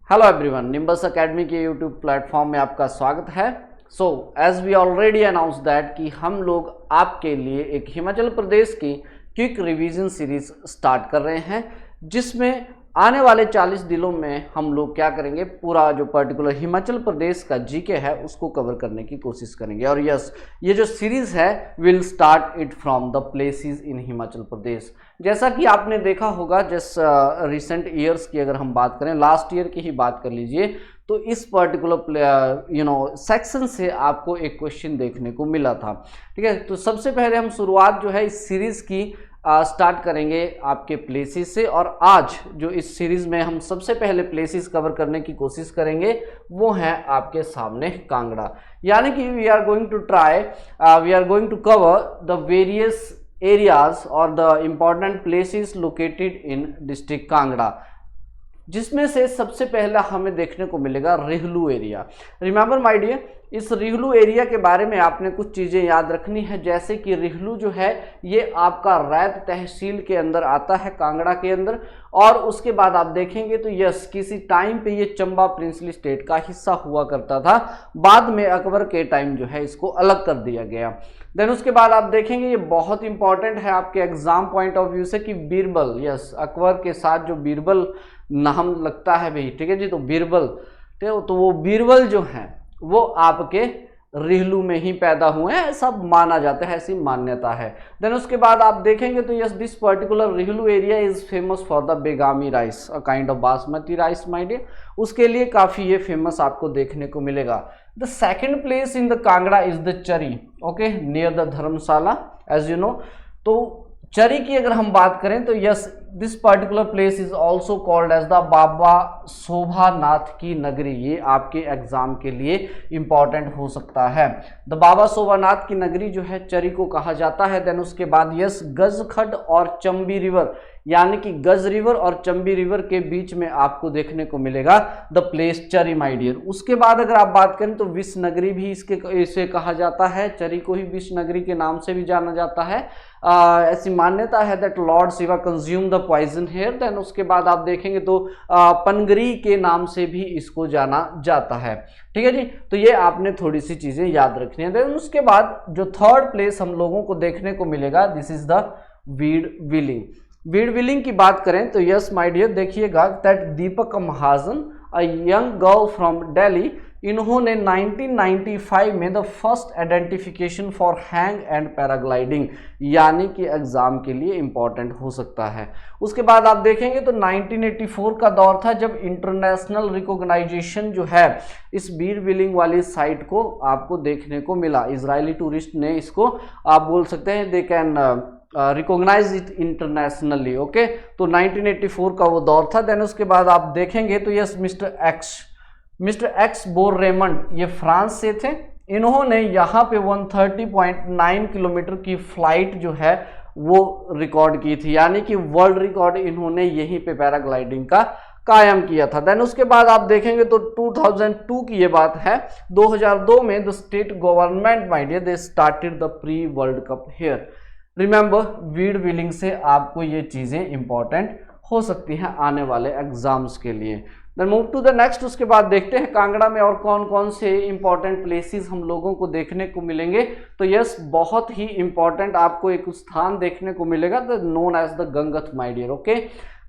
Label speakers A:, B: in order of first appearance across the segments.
A: Hello everyone, Nimbus Academy के YouTube platform में आपका स्वागत है। So as we already announce that कि हम लोग आपके लिए एक हिमाचल प्रदेश की क्विक रिवीजन सीरीज स्टार्ट कर रहे हैं, जिसमें आने वाले 40 दिनों में हम लोग क्या करेंगे, पूरा जो पर्टिकुलर हिमाचल प्रदेश का जीके है उसको कवर करने की कोशिश करेंगे। और यस, ये जो सीरीज है will start it from the places in Himachal Pradesh. जैसा कि आपने देखा होगा, जिस रिसेंट ईयर्स की अगर हम बात करें, लास्ट ईयर की ही बात कर लीजिए, तो इस पर्टिकुलर सेक्शन से आपको एक क्वेश्चन देखने को मिला था। ठीक है, तो सबसे पहले हम शुरुआत जो है इस सीरीज की स्टार्ट करेंगे आपके प्लेसेस से। और आज जो इस सीरीज में हम सबसे पहले प्लेसेस कवर करने की कोशिश करेंगे वो है आपके सामने कांगड़ा। यानी कि we are going to cover the various areas और the important places located in district Kangra, जिसमें से सबसे पहला हमें देखने को मिलेगा Rihlu area. Remember my dear, इस रिहलू एरिया के बारे में आपने कुछ चीज़ें याद रखनी है, जैसे कि रिहलू जो है ये आपका रैत तहसील के अंदर आता है, कांगड़ा के अंदर। और उसके बाद आप देखेंगे तो यस, किसी टाइम पे ये चंबा प्रिंसली स्टेट का हिस्सा हुआ करता था, बाद में अकबर के टाइम जो है इसको अलग कर दिया गया। देन उसके बाद आप देखेंगे, ये बहुत इंपॉर्टेंट है आपके एग्जाम पॉइंट ऑफ व्यू से, कि बीरबल, यस, अकबर के साथ जो बीरबल नाम लगता है भाई, ठीक है जी, तो बीरबल, ठीक है, तो वो बीरबल जो है वो आपके रिहलू में ही पैदा हुए हैं, सब माना जाता है, ऐसी मान्यता है। देन उसके बाद आप देखेंगे तो yes, this particular Rihlu area is famous for the Begami rice, a kind of basmati rice my dear, उसके लिए काफी ये फेमस आपको देखने को मिलेगा। The second place in the Kangra is the Chari, okay, near the Dharamshala, as you know. तो चरी की अगर हम बात करें तो yes, this particular place is also called as the Baba Shobhanath की नगरी। ये आपके एग्जाम के लिए इंपॉर्टेंट हो सकता है। द बाबा शोभानाथ की नगरी जो है चरी को कहा जाता है। देन उसके बाद यस, गजखड और चंबी रिवर, यानी कि गज रिवर और चंबी रिवर के बीच में आपको देखने को मिलेगा द प्लेस चरी माय डियर। उसके बाद अगर आप बात करें तो विष नगरी भी इसे कहा जाता है, चरी को ही विष नगरी के नाम से भी जाना जाता है। ऐसी मान्यता है that Lord Shiva consume the poison here. Then उसके बाद आप देखेंगे तो पनगरी के नाम से भी इसको जाना जाता है। ठीक है जी, तो ये आपने थोड़ी सी चीजें याद रखनी है। देन उसके बाद जो थर्ड प्लेस हम लोगों को देखने को मिलेगा, this is the weed willing. Weed willing की बात करें तो यस माय डियर, देखिएगा that Deepak Mahajan, a young girl from Delhi, इन्होंने 1995 में the first identification for hang and paragliding, यानी कि एग्जाम के लिए इंपॉर्टेंट हो सकता है। उसके बाद आप देखेंगे तो 1984 का दौर था जब इंटरनेशनल रिकॉग्नाइजेशन जो है इस वीड विलिंग वाली साइट को आपको देखने को मिला। इजरायली टूरिस्ट ने इसको, आप बोल सकते हैं, they can recognise it internationally, okay. तो 1984 का वो दौर था। देन उसके बाद आप देखेंगे तो yes, mister x bore Raymond, ये फ्रांस से थे। इन्होंने यहाँ पे 130.9 किलोमीटर की फ्लाइट जो है वो रिकॉर्ड की थी, यानी कि वर्ल्ड रिकॉर्ड इन्होंने यहीं पे पैराग्लाइडिंग का कायम किया था। देन उसके बाद आप देखेंगे तो 2002 की ये बात है, 2002 में the state government my dear, they started the pre world cup here. Remember, वीड विलिंग से आपको ये चीजें इंपॉर्टेंट हो सकती हैं आने वाले एग्जाम्स के लिए। Then move to the next. उसके बाद देखते हैं कांगड़ा में और कौन कौन से इंपॉर्टेंट प्लेसेस हम लोगों को देखने को मिलेंगे। तो यस, बहुत ही इंपॉर्टेंट आपको एक स्थान देखने को मिलेगा, the known as the Gangath my dear, okay.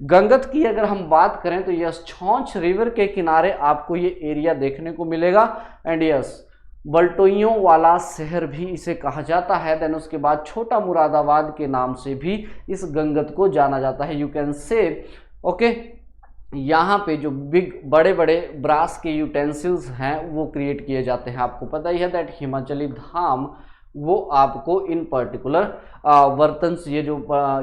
A: Gangath की अगर हम बात करें तो यस, छौंछ रिवर के किनारे आपको ये एरिया देखने को मिलेगा। एंड यस, बल्टोइयों वाला शहर भी इसे कहा जाता है। देन उसके बाद छोटा मुरादाबाद के नाम से भी इस गंगत को जाना जाता है, यू कैन से, ओके। यहाँ पे जो बड़े बड़े ब्रास के यूटेंसिल्स हैं वो क्रिएट किए जाते हैं। आपको पता ही है दैट हिमाचली धाम वो आपको इन पर्टिकुलर बर्तन, ये जो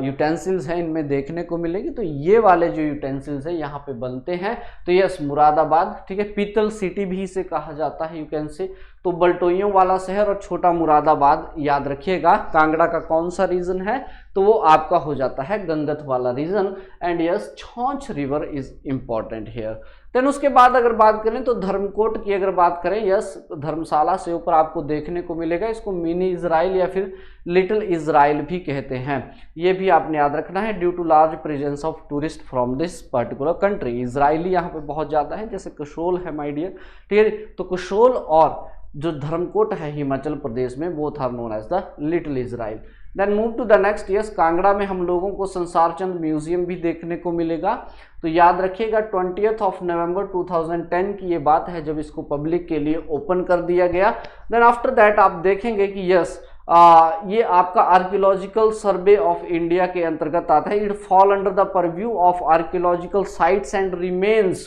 A: यूटेंसिल्स हैं इनमें देखने को मिलेगी। तो ये वाले जो यूटेंसिल्स हैं यहाँ पे बनते हैं। तो यस, मुरादाबाद, ठीक है, पीतल सिटी भी इसे कहा जाता है, यू कैन से। तो बलटोइयों वाला शहर और छोटा मुरादाबाद याद रखिएगा। कांगड़ा का कौन सा रीजन है, तो वो आपका हो जाता है गंगत वाला region. And yes, Chaunchh river is important here. Then उसके बाद अगर बात करें तो धर्मकोट की अगर बात करें, यस, धर्मशाला से ऊपर आपको देखने को मिलेगा, इसको मिनी इजराइल या फिर लिटिल इजराइल भी कहते हैं। ये भी आपने याद रखना है, due to large presence of tourist from this particular country. Israeli यहाँ पे बहुत ज़्यादा है, जैसे कसोल है माय डियर, ठीक है। तो कसोल और जो धर्मकोट है हिमाचल प्रदेश में, both are known as the little Israel. Then move to the next. Yes, Kangra में हम लोगों को संसार चंद म्यूजियम भी देखने को मिलेगा। तो याद रखिएगा 20 नवंबर 2010 की ये बात है जब इसको पब्लिक के लिए ओपन कर दिया गया। देन आफ्टर दैट आप देखेंगे कि यस, ये आपका आर्कियोलॉजिकल सर्वे ऑफ इंडिया के अंतर्गत आता है। It fall under the purview of archaeological sites and remains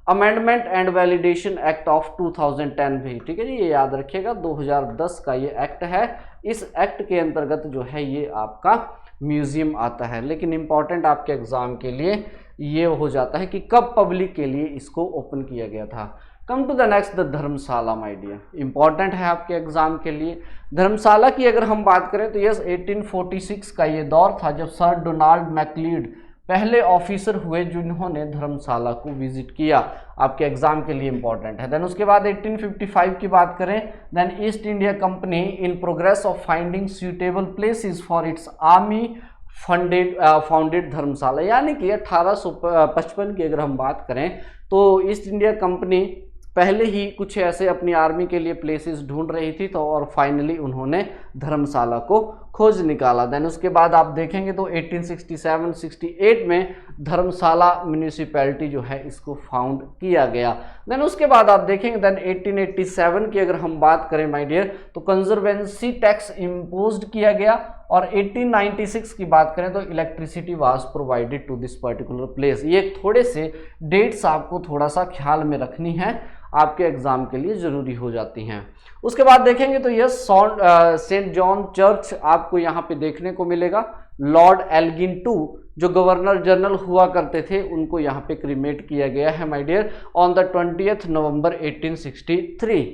A: amendment and validation act of 2010 भी, ठीक है जी, ये याद रखिएगा 2010 का ये एक्ट है। इस एक्ट के अंतर्गत जो है ये आपका म्यूजियम आता है। लेकिन इंपॉर्टेंट आपके एग्जाम के लिए ये हो जाता है कि कब पब्लिक के लिए इसको ओपन किया गया था। Come to the next, the Dharamshala my dear, important है आपके एग्जाम के लिए। धर्मशाला की अगर हम बात करें तो यस 1846 का ये दौर था जब सर डोनाल्ड मैकलीड पहले ऑफिसर हुए जिन्होंने धर्मशाला को विजिट किया। आपके एग्जाम के लिए इंपॉर्टेंट है। देन उसके बाद 1855 की बात करें, then East India Company in progress of finding suitable places for its army founded Dharamshala. यानी कि 1855 की अगर हम बात करें तो ईस्ट इंडिया कंपनी पहले ही कुछ ऐसे अपनी आर्मी के लिए प्लेसेस ढूंढ रही थी, तो और फाइनली उन्होंने धर्मशाला को खोज निकाला। देन उसके बाद आप देखेंगे तो 1867-68 में धर्मशाला म्यूनिसिपैलिटी जो है इसको फाउंड किया गया। देन उसके बाद आप देखेंगे देन 1887 की अगर हम बात करें माय डियर तो कंजर्वेंसी टैक्स इम्पोज्ड किया गया। और 1896 की बात करें तो electricity was provided to this particular place. ये थोड़े से डेट्स आपको थोड़ा सा ख्याल में रखनी है, आपके एग्जाम के लिए जरूरी हो जाती हैं। उसके बाद देखेंगे तो यस सेंट जॉन चर्च आपको यहाँ पे देखने को मिलेगा। लॉर्ड एल्गिन टू जो गवर्नर जनरल हुआ करते थे उनको यहाँ पे क्रीमेट किया गया है माय डियर ऑन द 20 नवंबर 1863,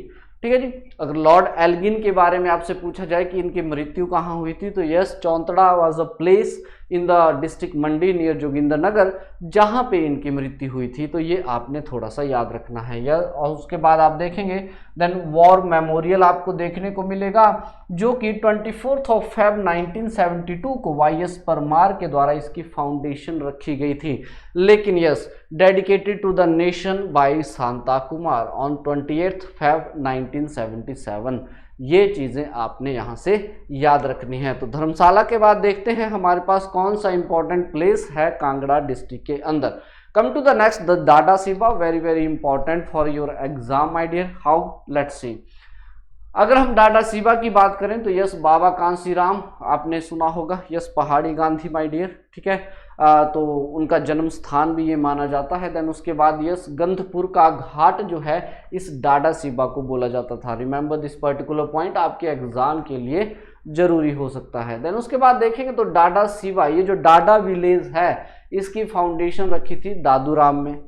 A: ठीक है जी। अगर लॉर्ड एल्गिन के बारे में आपसे पूछा जाए कि इनकी मृत्यु कहाँ हुई थी तो yes Chauntra was a place in the district Mandi near Jogindernagar जहाँ पे इनकी मृत्यु हुई थी। तो ये आपने थोड़ा सा याद रखना है यार। और उसके बाद आप देखेंगे देन वॉर मेमोरियल आपको देखने को मिलेगा जो कि 24 फेब 1972 को YS परमार के द्वारा इसकी फाउंडेशन रखी गई थी। लेकिन yes dedicated to the nation by Shanta Kumar on 28 Feb 1977। ये चीज़ें आपने यहाँ से याद रखनी है। तो धर्मशाला के बाद देखते हैं हमारे पास कौन सा इंपॉर्टेंट प्लेस है कांगड़ा डिस्ट्रिक्ट के अंदर। Come to the next, the Dada Siba, very very important for your exam my dear. How, let's see. अगर हम डाडा सिबा की बात करें तो यस बाबा कांसीराम आपने सुना होगा, यस पहाड़ी गांधी माय डियर, ठीक है। तो उनका जन्म स्थान भी ये माना जाता है। देन उसके बाद यस गंधपुर का घाट जो है इस डाडा सिबा को बोला जाता था। रिमेंबर दिस पर्टिकुलर पॉइंट, आपके एग्जाम के लिए जरूरी हो सकता है। देन उसके बाद देखेंगे तो डाडा सिबा, ये जो डाडा विलेज है इसकी फाउंडेशन रखी थी दादूराम में।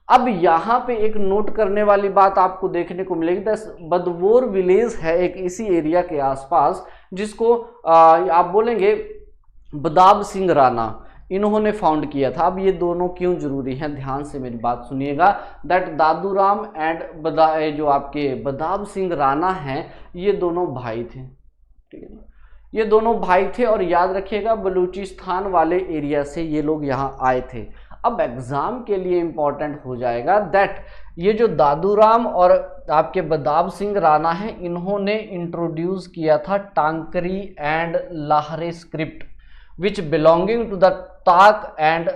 A: अब यहाँ पे एक नोट करने वाली बात आपको देखने को मिलेगी, बदवोर विलेज है एक इसी एरिया के आसपास जिसको आप बोलेंगे बदाब सिंह राणा, इन्होंने फाउंड किया था। अब ये दोनों क्यों जरूरी हैं, ध्यान से मेरी बात सुनिएगा। दैट दादूराम एंड जो आपके बदाब सिंह राणा हैं ये दोनों भाई थे, ठीक है। ये दोनों भाई थे और याद रखिएगा बलूचिस्तान वाले एरिया से ये लोग यहाँ आए थे। अब एग्जाम के लिए इंपॉर्टेंट हो जाएगा दैट ये जो दादूराम और आपके बदाब सिंह राणा हैं इन्होंने इंट्रोड्यूस किया था Tankri and Lahre script which belonging to the Tak and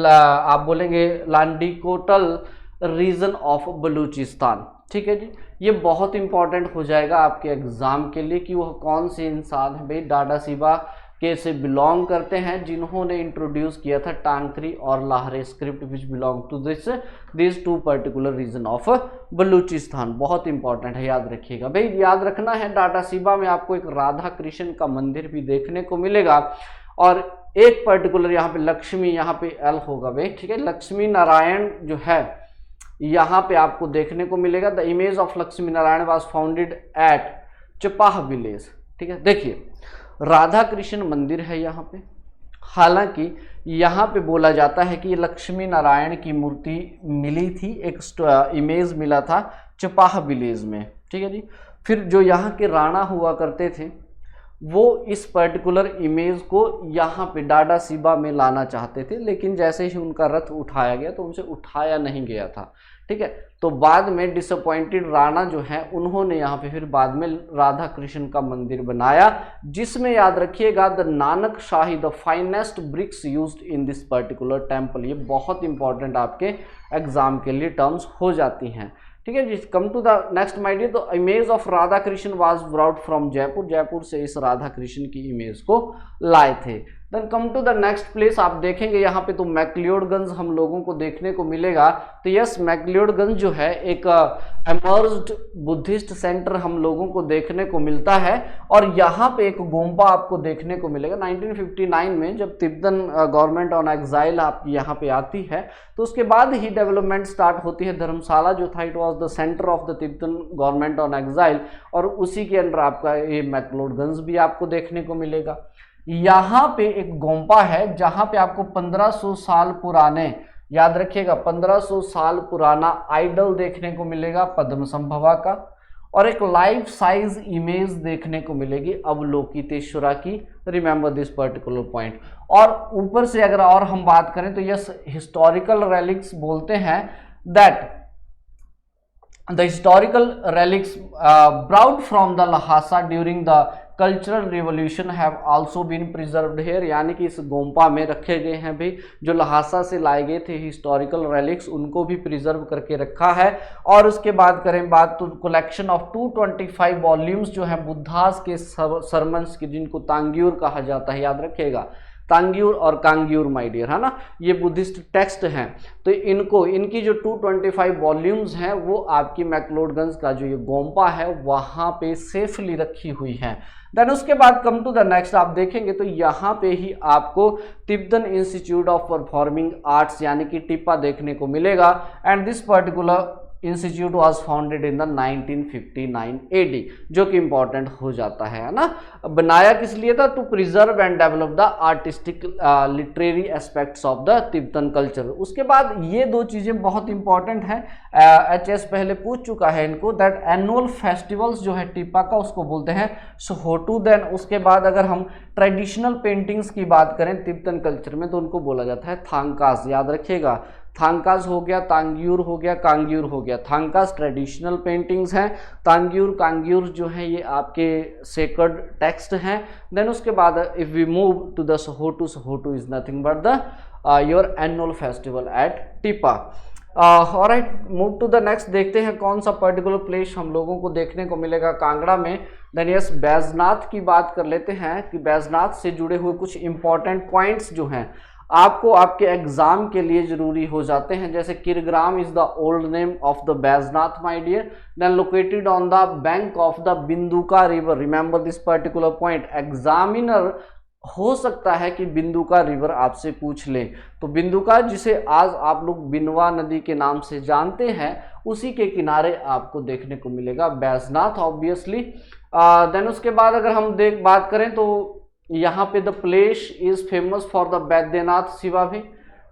A: आप बोलेंगे लांडीकोटल रीजन ऑफ बलूचिस्तान, ठीक है जी। ये बहुत इंपॉर्टेंट हो जाएगा आपके एग्जाम के लिए कि वह कौन से इंसान है भाई डाडा सिबा के से बिलोंग करते हैं जिन्होंने इंट्रोड्यूस किया था टांकरी और Lahre script which belong to this two particular region of Baluchistan. बहुत इंपॉर्टेंट है, याद रखिएगा भाई। याद रखना है डाडा सिबा में आपको एक राधा कृष्ण का मंदिर भी देखने को मिलेगा और एक पर्टिकुलर यहाँ पे लक्ष्मी, यहाँ पे एल होगा भाई, ठीक है। लक्ष्मी नारायण जो है यहाँ पे आपको देखने को मिलेगा। The image of Lakshmi Narayan was founded at Chapah village. ठीक है, देखिए राधा कृष्ण मंदिर है यहाँ पे, हालांकि यहाँ पे बोला जाता है कि लक्ष्मी नारायण की मूर्ति मिली थी, एक इमेज मिला था चपाह विलेज में। ठीक है जी, फिर जो यहाँ के राणा हुआ करते थे वो इस पर्टिकुलर इमेज को यहाँ पे डाडा सिबा में लाना चाहते थे, लेकिन जैसे ही उनका रथ उठाया गया तो उनसे उठाया नहीं गया था। ठीक है, तो बाद में डिसअपॉइंटेड राणा जो है उन्होंने यहाँ पे फिर बाद में राधा कृष्ण का मंदिर बनाया, जिसमें याद रखिएगा the Nanak Shahi the finest bricks used in this particular temple. ये बहुत इंपॉर्टेंट आपके एग्जाम के लिए टर्म्स हो जाती हैं। ठीक है जी, come to the next my dear, तो image of Radha Krishna was brought from Jaipur, Jaipur से इस राधा कृष्ण की इमेज को लाए थे। Then come to the next place, आप देखेंगे यहाँ पे तो मैक्लियोडगंज हम लोगों को देखने को मिलेगा। तो यस, मैक्लियोडगंज जो है एक एमर्ज्ड बुद्धिस्ट सेंटर हम लोगों को देखने को मिलता है, और यहाँ पे एक गोम्पा आपको देखने को मिलेगा। 1959 में जब तिब्बतन गवर्नमेंट ऑन एग्जाइल आप यहाँ पे आती है, तो उसके बाद ही डेवलपमेंट स्टार्ट होती है। धर्मशाला जो था it was the centre of the Tibetan government on exile, और उसी के अंदर आपका ये मैक्लियोडगंज भी आपको देखने को मिलेगा। यहाँ पे एक गोम्पा है जहाँ पे आपको 1500 साल पुराने, याद रखिएगा 1500 साल पुराना आइडल देखने को मिलेगा पद्म संभवा का, और एक लाइफ साइज इमेज देखने को मिलेगी अवलोकितेश्वरा की। Remember this particular point. और ऊपर से अगर और हम बात करें तो यस, हिस्टोरिकल रेलिक्स बोलते हैं that the historical relics brought from the Lhasa during the cultural revolution have also been preserved here। यानी कि इस गोम्पा में रखे गए हैं भी जो लहासा से लाए गए थे हिस्टोरिकल रेलिक्स, उनको भी प्रिजर्व करके रखा है। और उसके बाद करें बात तो कलेक्शन ऑफ 225 वॉल्यूम्स जो है बुद्धास के सरमन्स की, जिनको तांग्यूर कहा जाता है, याद रखिएगा तांग्यूर और कांग्यूर माय डियर, है ना, ये बुद्धिस्ट टेक्स्ट हैं। तो इनकी जो 225 वॉल्यूम्स हैं वो आपकी मैक्लियोडगंज का जो ये गोम्पा है वहाँ पे सेफली रखी हुई हैं। देन उसके बाद कम टू द नेक्स्ट, आप देखेंगे तो यहाँ पे ही आपको Tibetan institute of performing arts यानी कि टिप्पा देखने को मिलेगा। And this particular institute was founded in the 1959 AD, जो कि इंपॉर्टेंट हो जाता है ना। बनाया किस लिए था? To preserve and develop the artistic literary aspects of the Tibetan culture. उसके बाद ये दो चीज़ें बहुत इंपॉर्टेंट हैं, HS पहले पूछ चुका है इनको, दैट एनुअल फेस्टिवल्स जो है टिप्पा का उसको बोलते हैं सोहोटू। देन उसके बाद अगर हम ट्रेडिशनल पेंटिंग्स की बात करें तिब्बतन कल्चर में तो उनको बोला जाता है थांकास, याद रखिएगा। थांकास हो गया, तांग्यूर हो गया, कांग्यूर हो गया। थांकास ट्रेडिशनल पेंटिंग्स हैं, तांग्यूर कांग्यूर जो है ये आपके सेक्रेड टेक्स्ट हैं। देन उसके बाद if we move to the Sohotu, Sohotu is nothing but the your annual festival at Tippa. Alright, move to the next, देखते हैं कौन सा पर्टिकुलर प्लेस हम लोगों को देखने को मिलेगा कांगड़ा में। देन यस, बैजनाथ की बात कर लेते हैं कि बैजनाथ से जुड़े हुए कुछ इंपॉर्टेंट पॉइंट्स जो हैं आपको आपके एग्जाम के लिए जरूरी हो जाते हैं। जैसे Kirgram is the old name of the Baijnath my dear, then located on the bank of the Binduka river. Remember this particular point, examiner हो सकता है कि बिंदुका रिवर आपसे पूछ ले। तो बिंदुका, जिसे आज आप लोग बिनवा नदी के नाम से जानते हैं, उसी के किनारे आपको देखने को मिलेगा बैजनाथ ऑब्वियसली। देन उसके बाद अगर हम बात करें तो यहाँ पे the place is famous for the Baidyanath Shiva भी,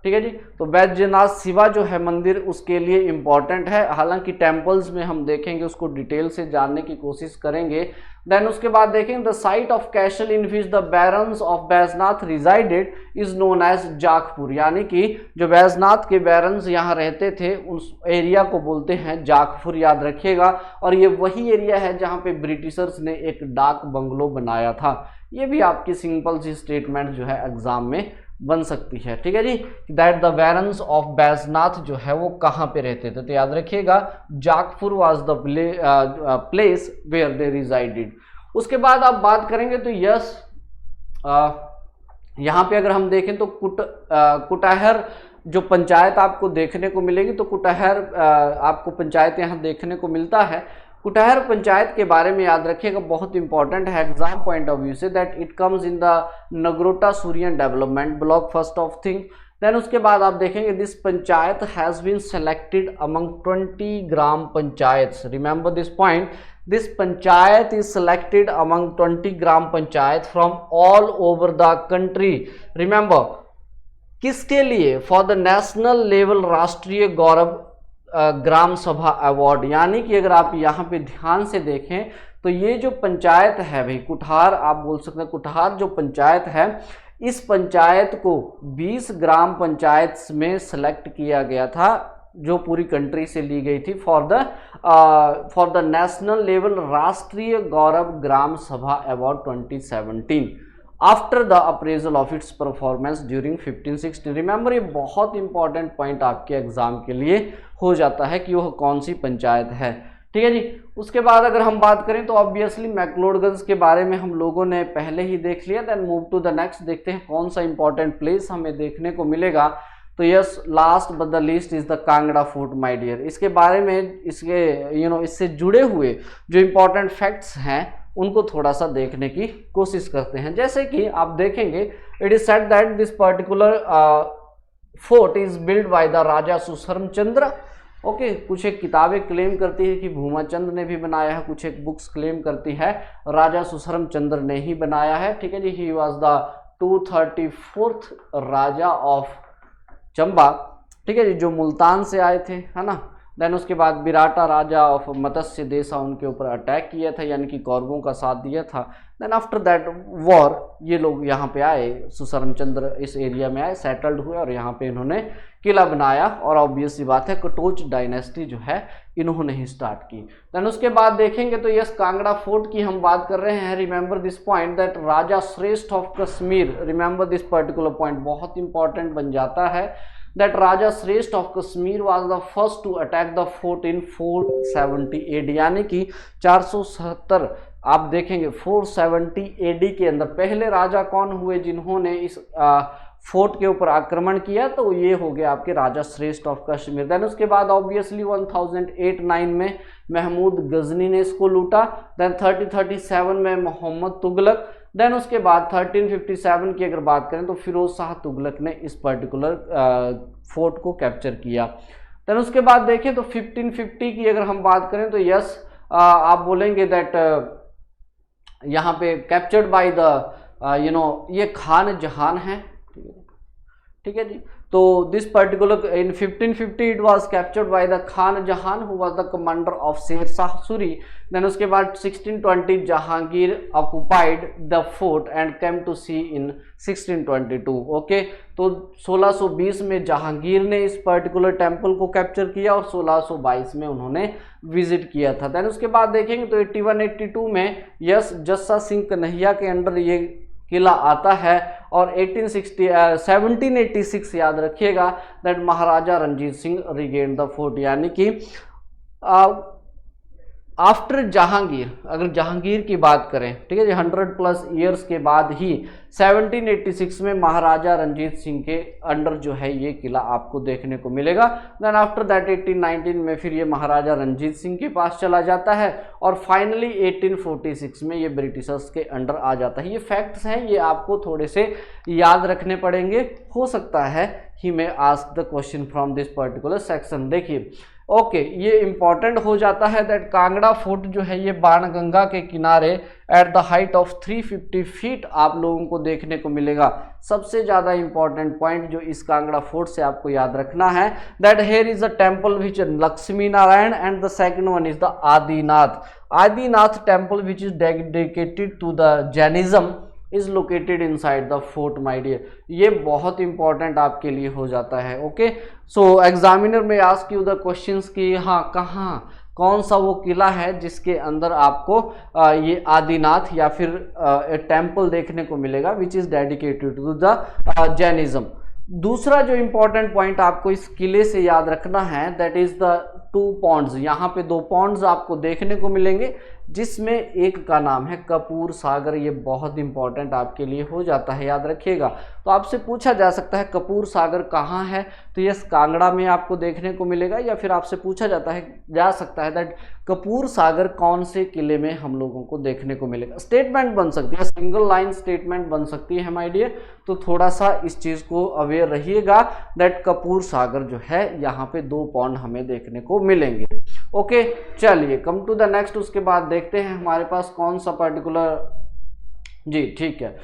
A: ठीक है जी। तो बैद्यनाथ शिवा जो है मंदिर उसके लिए इम्पॉर्टेंट है, हालांकि टेम्पल्स में हम देखेंगे उसको डिटेल से जानने की कोशिश करेंगे। देन उसके बाद देखेंगे the site of castle in which the barons of Baijnath resided is known as Jakhpur, यानी कि जो बैजनाथ के बैरन्स यहाँ रहते थे उस एरिया को बोलते हैं जाखपुर, याद रखिएगा। और ये वही एरिया है जहाँ पे ब्रिटिशर्स ने एक डाक बंगलो बनाया था। ये भी आपकी सिंपल सी स्टेटमेंट जो है एग्जाम में बन सकती है, ठीक है जी। That the barons of Baijnath जो है वो कहाँ पे रहते थे, तो याद रखिएगा Jakhpur was the place where they resided. उसके बाद आप बात करेंगे तो यस, यहाँ पे अगर हम देखें तो कुटाहर जो पंचायत आपको देखने को मिलेगी, तो कुटाहर आपको पंचायत यहाँ देखने को मिलता है। कुटाहर पंचायत के बारे में याद रखिएगा, बहुत इंपॉर्टेंट है एग्जाम पॉइंट ऑफ व्यू से, that it comes in the Nagrota Surian development block first of thing. Then उसके बाद आप देखेंगे this panchayat has been selected among 20 gram panchayat. Remember this point, this panchayat is selected among 20 gram panchayat from all over the country. Remember किसके लिए? For the national level राष्ट्रीय गौरव ग्राम सभा award. यानी कि अगर आप यहाँ पे ध्यान से देखें तो ये जो पंचायत है भाई कुठार, आप बोल सकते हैं कुठार जो पंचायत है, इस पंचायत को 20 ग्राम पंचायत में सेलेक्ट किया गया था जो पूरी कंट्री से ली गई थी फॉर द नेशनल लेवल राष्ट्रीय गौरव ग्राम सभा award 2017 after the appraisal of its performance during 15-16। Remember ये बहुत इंपॉर्टेंट पॉइंट आपके एग्जाम के लिए हो जाता है कि वह कौन सी पंचायत है। ठीक है जी। उसके बाद अगर हम बात करें तो ऑब्वियसली मैक्लोडगंज के बारे में हम लोगों ने पहले ही देख लिया। Then move to the next, देखते हैं कौन सा इंपॉर्टेंट प्लेस हमें देखने को मिलेगा। तो yes, last but the least is the Kangra fort my dear. इसके बारे में इसके इससे जुड़े हुए जो इंपॉर्टेंट फैक्ट्स हैं उनको थोड़ा सा देखने की कोशिश करते हैं। जैसे कि आप देखेंगे it is said that this particular fort is build by the raja Susharm Chandra. Okay, कुछ एक किताबें क्लेम करती है कि भूमाचंद ने भी बनाया है, कुछ एक बुक्स क्लेम करती है राजा सुशर्म चंद्र ने ही बनाया है। ठीक है जी। He was the 234th raja of Chamba. ठीक है जी, जो मुल्तान से आए थे, है ना। देन उसके बाद विराटा राजा ऑफ मत्स्य देशा उनके ऊपर अटैक किया था, यानी कि कौरवों का साथ दिया था। देन आफ्टर दैट वॉर ये लोग यहाँ पे आए, सुशर्म चंद्र इस एरिया में आए, सेटल्ड हुए और यहाँ पे इन्होंने किला बनाया और ऑब्वियस सी बात है कटोच डायनेस्टी जो है इन्होंने ही स्टार्ट की। देन उसके बाद देखेंगे तो यस, कांगड़ा फोर्ट की हम बात कर रहे हैं। रिमेंबर दिस पॉइंट दैट राजा श्रेष्ठ of Kashmir, remember this particular point बहुत इंपॉर्टेंट बन जाता है। That Raja Shrestha of Kashmir was the first to attack the fort in 470 AD, यानी कि 470 आप देखेंगे 470 AD के अंदर पहले राजा कौन हुए जिन्होंने इस फोर्ट के ऊपर आक्रमण किया, तो ये हो गया आपके राजा श्रेष्ठ ऑफ कश्मीर। देन उसके बाद ऑब्वियसली 1008-9 में महमूद गजनी ने इसको लूटा। देन 1337 में मोहम्मद तुगलक। देन उसके बाद 1357 की अगर बात करें तो फिरोज शाह तुगलक ने इस पर्टिकुलर फोर्ट को कैप्चर किया। देन उसके बाद देखें तो 1550 की अगर हम बात करें तो यस, आप बोलेंगे दैट यहाँ पे कैप्चर्ड बाय द ये खान जहान है। ठीक है जी। तो this particular in 1550 it was captured by the Khan Jahan who was the commander of Sher Shah Suri. Then उसके बाद 1620 Jahangir occupied the fort and came to see in 1622। Okay, तो 1620 में जहांगीर ने इस पर्टिकुलर टेम्पल को कैप्चर किया और 1622 में उन्होंने विजिट किया था। देन उसके बाद देखेंगे तो 81-82 में यस जस्सा सिंह कन्हैया के अंडर ये किला आता है और 1786 याद रखिएगा that Maharaja Ranjit Singh regain the fort, यानी कि आफ्टर जहांगीर, अगर जहांगीर की बात करें, ठीक है जी, 100+ ईयर्स के बाद ही 1786 में महाराजा रंजीत सिंह के अंडर जो है ये किला आपको देखने को मिलेगा। देन आफ्टर दैट 1819 में फिर ये महाराजा रंजीत सिंह के पास चला जाता है और फाइनली 1846 में ये ब्रिटिशर्स के अंडर आ जाता है। ये फैक्ट्स हैं, ये आपको थोड़े से याद रखने पड़ेंगे। हो सकता है he may ask the question from this particular section. देखिए ओके, ये इंपॉर्टेंट हो जाता है दैट कांगड़ा फोर्ट जो है ये बाणगंगा के किनारे at the height of 350 feet आप लोगों को देखने को मिलेगा। सबसे ज़्यादा इंपॉर्टेंट पॉइंट जो इस कांगड़ा फोर्ट से आपको याद रखना है that here is a temple which Lakshmi Narayan and the second one is the Adinath. Adinath temple which is dedicated to the Jainism is located inside the fort my dear. ये बहुत इंपॉर्टेंट आपके लिए हो जाता है। Okay, so examiner may ask you the questions कि हाँ कहाँ कौन सा वो किला है जिसके अंदर आपको ये आदिनाथ या फिर टेम्पल देखने को मिलेगा which is dedicated to the Jainism. दूसरा जो इंपॉर्टेंट पॉइंट आपको इस किले से याद रखना है दैट इज द 2 पॉन्ड्स। यहाँ पे 2 पॉन्ड्स आपको देखने को मिलेंगे। जिसमें एक का नाम है कपूर सागर। ये बहुत इंपॉर्टेंट आपके लिए हो जाता है, याद रखिएगा। तो आपसे पूछा जा सकता है कपूर सागर कहाँ है, तो यस कांगड़ा में आपको देखने को मिलेगा, या फिर आपसे पूछा जा सकता है दैट कपूर सागर कौन से किले में हम लोगों को देखने को मिलेगा। स्टेटमेंट बन सकती है, सिंगल लाइन स्टेटमेंट बन सकती है माय डियर, तो थोड़ा सा इस चीज़ को अवेयर रहिएगा दैट कपूर सागर जो है यहाँ पे 2 पॉइंट हमें देखने को मिलेंगे। ओके चलिए कम टू द नेक्स्ट। उसके बाद देखते हैं हमारे पास कौन सा पर्टिकुलर, जी ठीक है।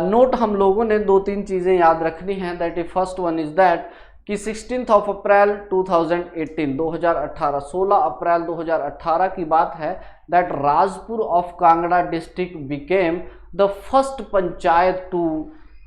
A: नोट हम लोगों ने 2-3 चीज़ें याद रखनी है। That is first one is that कि 16 अप्रैल 2018 2018 16 अप्रैल 2018 की बात है that Rajpur of Kangra district became the first panchayat to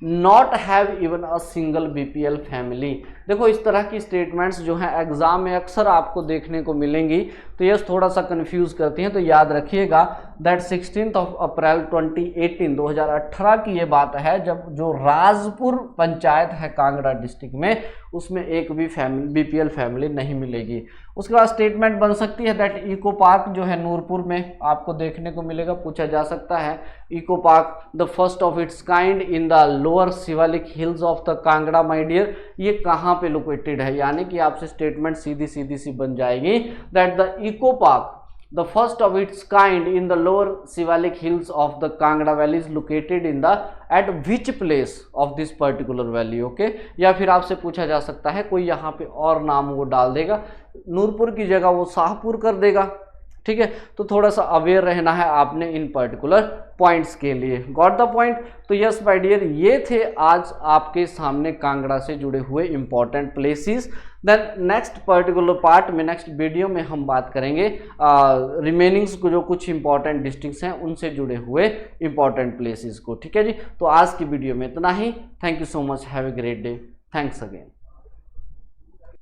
A: not have even a single BPL family. देखो इस तरह की स्टेटमेंट्स जो हैं एग्जाम में अक्सर आपको देखने को मिलेंगी, तो ये थोड़ा सा कंफ्यूज करती हैं। तो याद रखिएगा दैट 16 अप्रैल 2018 की ये बात है जब जो राजपुर पंचायत है कांगड़ा डिस्ट्रिक्ट में, उसमें एक भी बीपीएल फैमिली नहीं मिलेगी। उसके बाद स्टेटमेंट बन सकती है दैट इको पार्क जो है नूरपुर में आपको देखने को मिलेगा, पूछा जा सकता है eco park the first of its kind in the lower Shivalik hills of the Kangra my dear, ये कहाँ पे लोकेटेड है। यानी कि आपसे स्टेटमेंट सीधी सी बन जाएगी that the eco park the first of its kind in the lower Shivalik hills of the Kangra valley is located in the at which place of this particular valley। Okay या फिर आपसे पूछा जा सकता है कोई यहाँ पे और नाम वो डाल देगा, नूरपुर की जगह वो शाहपुर कर देगा, ठीक है। तो थोड़ा सा अवेयर रहना है आपने इन पर्टिकुलर पॉइंट्स के लिए। Got the point. तो यस माय डियर ये थे आज आपके सामने कांगड़ा से जुड़े हुए important places. Then next particular part में नेक्स्ट वीडियो में हम बात करेंगे रिमेनिंग्स को जो कुछ इंपॉर्टेंट डिस्ट्रिक्ट्स हैं उनसे जुड़े हुए इंपॉर्टेंट प्लेसेस को, ठीक है जी। तो आज की वीडियो में इतना ही। Thank you so much, have a great day, thanks again.